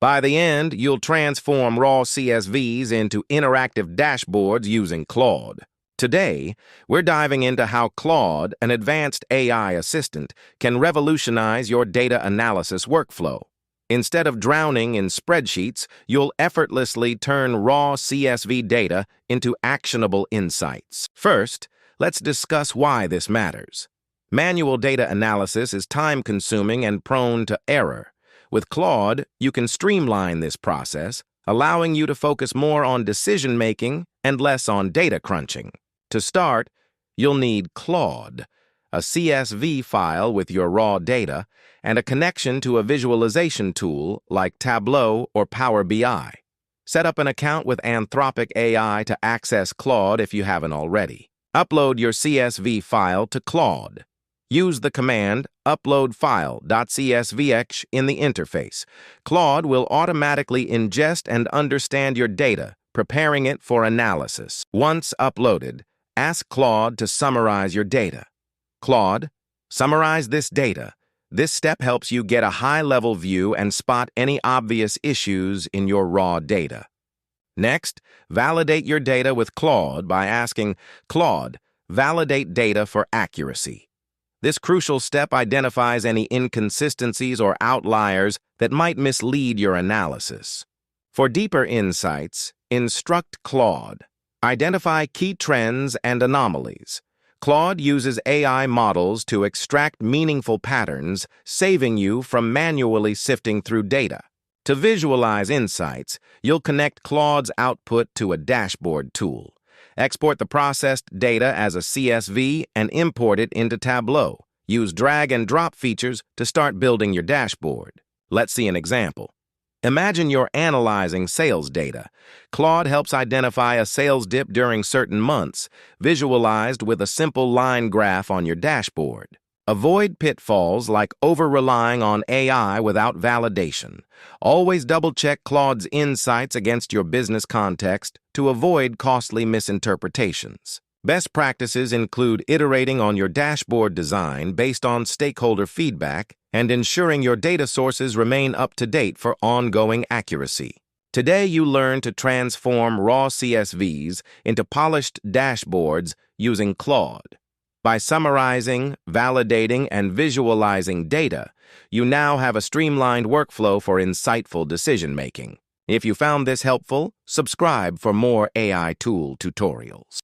By the end, you'll transform raw CSVs into interactive dashboards using Claude. Today, we're diving into how Claude, an advanced AI assistant, can revolutionize your data analysis workflow. Instead of drowning in spreadsheets, you'll effortlessly turn raw CSV data into actionable insights. First, let's discuss why this matters. Manual data analysis is time-consuming and prone to error. With Claude, you can streamline this process, allowing you to focus more on decision-making and less on data crunching. To start, you'll need Claude, a CSV file with your raw data, and a connection to a visualization tool like Tableau or Power BI. Set up an account with Anthropic AI to access Claude if you haven't already. Upload your CSV file to Claude. Use the command uploadfile.csvx in the interface. Claude will automatically ingest and understand your data, preparing it for analysis. Once uploaded, ask Claude to summarize your data. Claude, summarize this data. This step helps you get a high-level view and spot any obvious issues in your raw data. Next, validate your data with Claude by asking, Claude, validate data for accuracy. This crucial step identifies any inconsistencies or outliers that might mislead your analysis. For deeper insights, instruct Claude. Identify key trends and anomalies. Claude uses AI models to extract meaningful patterns, saving you from manually sifting through data. To visualize insights, you'll connect Claude's output to a dashboard tool. Export the processed data as a CSV and import it into Tableau. Use drag and drop features to start building your dashboard. Let's see an example. Imagine you're analyzing sales data. Claude helps identify a sales dip during certain months, visualized with a simple line graph on your dashboard. Avoid pitfalls like over-relying on AI without validation. Always double-check Claude's insights against your business context to avoid costly misinterpretations. Best practices include iterating on your dashboard design based on stakeholder feedback and ensuring your data sources remain up to date for ongoing accuracy. Today, you learn to transform raw CSVs into polished dashboards using Claude. By summarizing, validating, and visualizing data, you now have a streamlined workflow for insightful decision-making. If you found this helpful, subscribe for more AI tool tutorials.